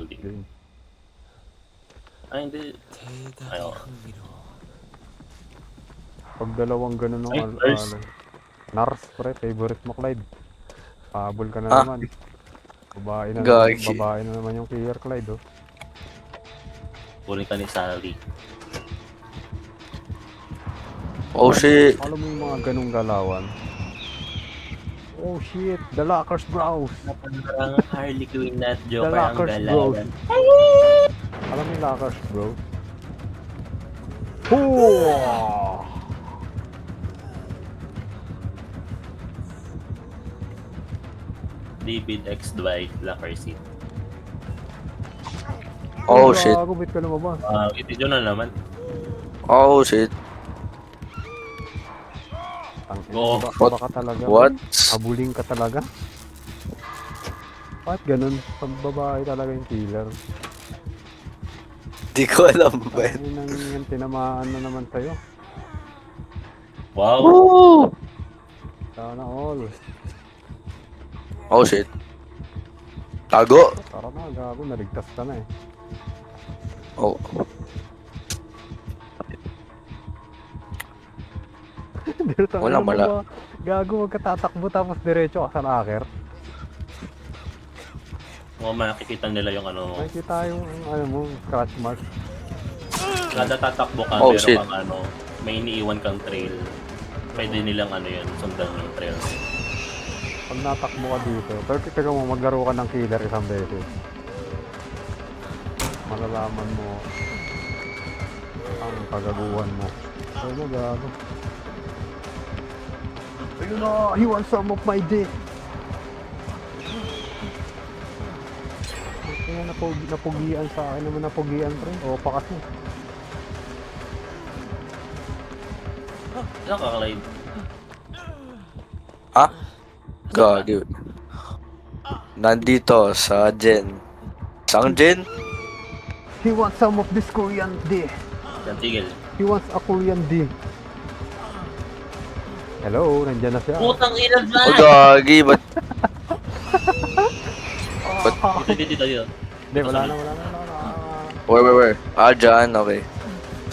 building. Yun. Ay, hindi. Ay, oo. Pag dalawang ganun ng Ay, first. Nars, pre, favorite mo, Clyde. Habol ka na Ha? naman. Gagi. Babae na naman yung killer, Clyde, oh. Kunin ka ni Sally. Oh shit. Alam mo yung mga ganung galawan. Oh shit, the Lockers Bros. Parang Harley Quinn at The Joker ang Lockers Bros. galawan. Alam mo yung Lockers Bros? Oh! David X. Dwight Lackersy. Oh shit. Gago, ba't ka lumabas? Ito yun na naman. Oh shit. Oo. Baka ka talaga. What? Habulin ka talaga. Bakit ganun? Pag babae talaga yung killer. Di ko alam ba. Ay, nang yung tinamaan na naman sa'yo. Wow! Woo! Sana all. Oh shit. Tago. Tara na, gago, naligtas ka na eh. Oh. Wala, mala. Gago, magkatatakbo tapos diretso ka sa locker. Mga makikita nila yung ano mo. Nakikita yung ano mo, scratch mark. Kada tatakbo ka, Oh, meron shit. kang ano, may iniiwan kang trail. Pwede nilang ano yun, sundan yung trail. Pag natakbo ka dito, pero mo maglaro ka ng killer isang beses. Malalaman mo ang kagaguhan mo. Ay mo, gago. Ayun na, he wants some of my dick. Kaya napugian sa akin naman napugian pre. O pa kasi. Ilan ka, Clyde? Ha? Gagi. Nandito sa Gen. Saan Gen? He wants some of this Korean dick. Yan, tigil. He wants a Korean dick. Hello, nandiyan na siya. Putang ina Oh dyan! gagi. Ba't? Dito. Hindi, wala na. Where? Ah, dyan. Okay.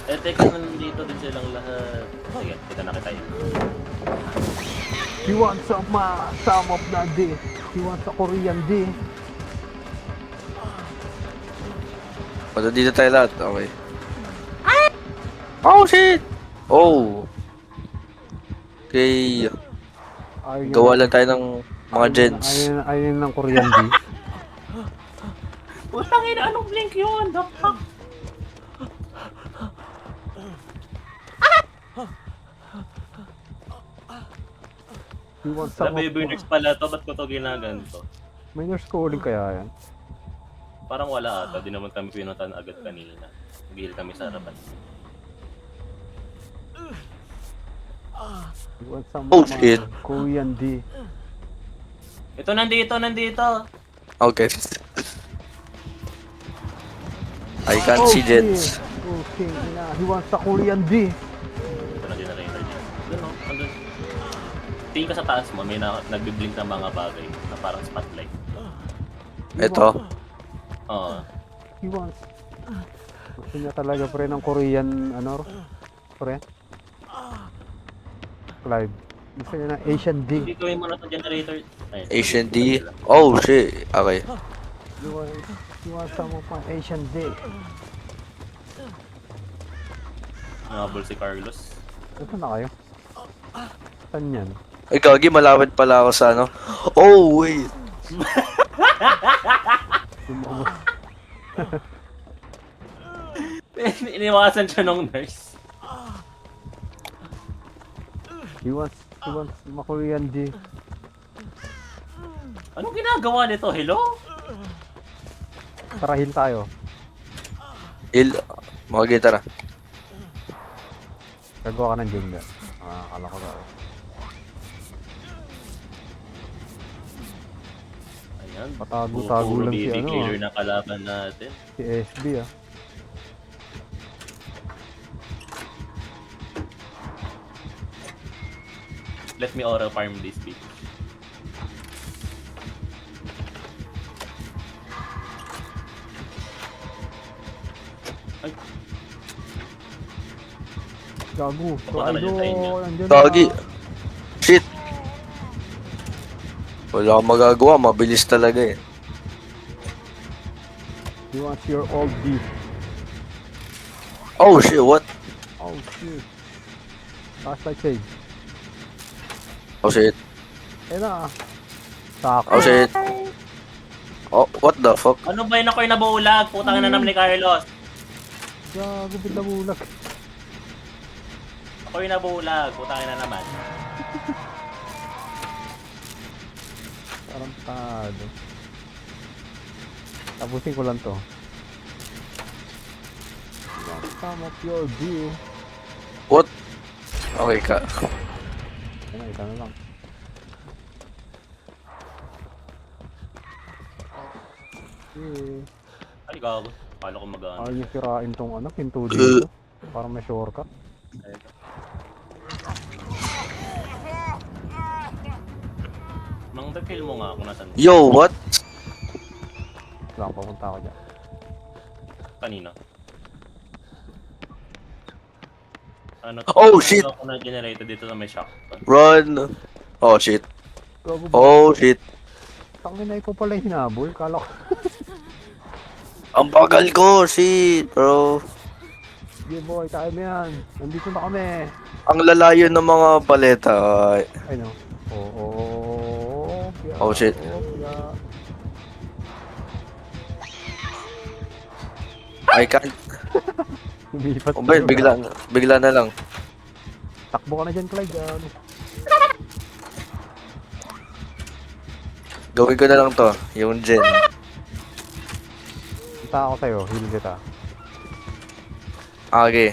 Eh, teka, nandito din silang lahat. Sige, kita na kita yun. He wants some of that dick. He wants a Korean dick. Punta dito tayo lahat. Okay. Oh shit! Oh. Okay. Gawa lang tayo ng mga gens. Ayun ng Korean dick. Putang ina, anong blink yun? The fuck? He wants some Sabi of... yung nurse pala to, ba't ko to ginaganto? May nurse calling kaya yan? Parang wala ata, di naman kami pinuntahan agad kanina. Nagihil kami sa harapan. He wants some Oh, shit. Korean dick. Ito, nandito! Okay. I can't see gens. Okay, he wants a Korean dick. Ito na generator dito. Doon o, andun. Tingin ka sa taas mo, may nagbiblink ng mga bagay na parang spotlight. Ito. Oo. He wants... Gusto niya talaga pre ng Korean, ano, pre? Clive. Gusto niya ng Asian dick. Hindi gawin mo na itong generator. Ayun. Asian D. Oh shit. Okay. He wants some of my Asian dick. Nakabol si Carlos. Ito na kayo? Saan yan? Ay gagi, malapit pala ako sa ano. Oh wait. Iniwasan siya nung nurse. He wants my Korean dick. Anong ginagawa nito? Hello? Tara, heal tayo. Mga gitara. Gagawa ka ng jungle. Akala ko ba. Ayan. Patago-tago Puro lang si baby ano, killer na kalaban natin. Si SB ah. Let me aura farm this bitch. Ay, Gago. So, Papunta na dyan sa inyo. Andyan Gagi. na. Shit. Wala akong magagawa. Mabilis talaga eh. You want your old beef. Oh shit, what? Oh, shit. Taas like shade. Oh shit. Eh na. Sakto. Oh shit. Oh, what the fuck? ano ba yun ako yung nabulag? Putang na naman ni Carlos. Gago, bigla bulag. Ako yung nabulag. Putang na naman. Tarantado. Tapusin ko lang to. Some of your view. What? Okay ka. Isa na lang. Ay, gago. Paano ko mag-ano? Ayaw niyo sirain tong ano, pinto dito. Para may shortcut. Mang feel mo nga kung nasan Yo, what? Lang, papunta ako dyan. kanina. Ano, Oh, shit! Ako na generator dito na may shock. Run! Oh shit. Gago, Oh shit. tangin na ikaw pala yung hinabol. Kala ko. Ang bagal ko, shit, bro. Sige boy, kaya mo yan. Nandito na kami. Ang lalayo ng mga paleta. Ay. Ay no. Oh, Oh, shit. I can't. Lumipat. Oh, bigla na lang. Takbo ka na dyan, Clyde. Gawin ko na lang to, yung gen. Punta ako sa'yo, heal kita. Okay.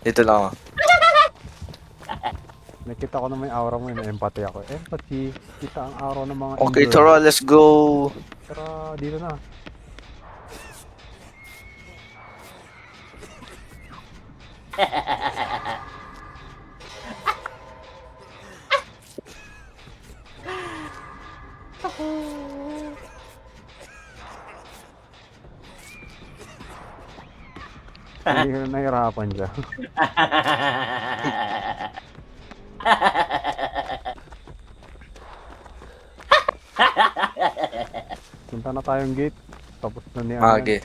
Dito lang ako. Nakita ko na may aura mo yun, empathy ako. Empathy, kita ang aura ng mga Okay, evil. Tara, let's go. Tara, dito na. Hindi ko na nahirapan siya. Punta na tayong gate. Tapos na ni Anan. Okay.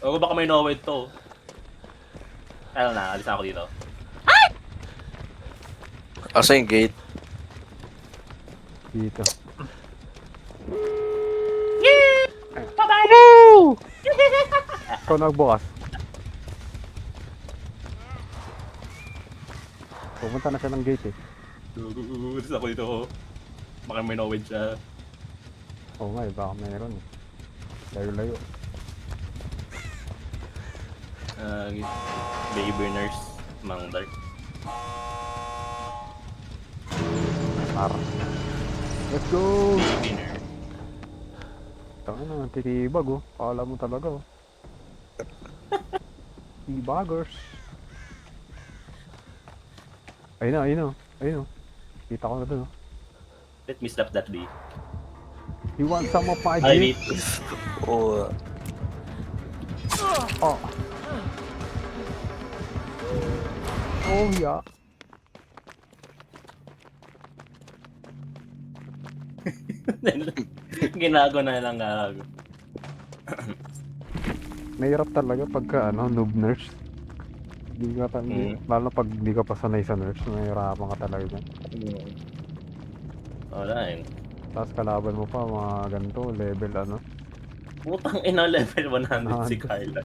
O baka may no-wait to. Ano na, alis na ako dito. Asa yung gate? Dito. Bye-bye! Woo! Ikaw nagbukas. Pupunta na siya ng gate eh. Alis ako dito. Baka may no-wait siya. Oo nga eh, baka mayroon eh. Layo-layo. Baby nurse, Mang Dark. Tara. Let's go! Baby nurse. Tangin na, titibag oh. Kala mo talaga oh. Tibagers. Ayun na, ayun na. Ayun oh. Kita ko na dun oh. Let me slap that bee. You want some of my Ay, gift? wait. Oh, Oh. Oh yeah. Ginago na lang gago. Mahirap talaga pagka ano, noob nurse. Di ka lalo pag di ka pa sanay sa nurse, mahirapan ka talaga dyan. Wala eh. Tapos kalaban mo pa mga ganito, level ano. Putang ina level 100 si Carla.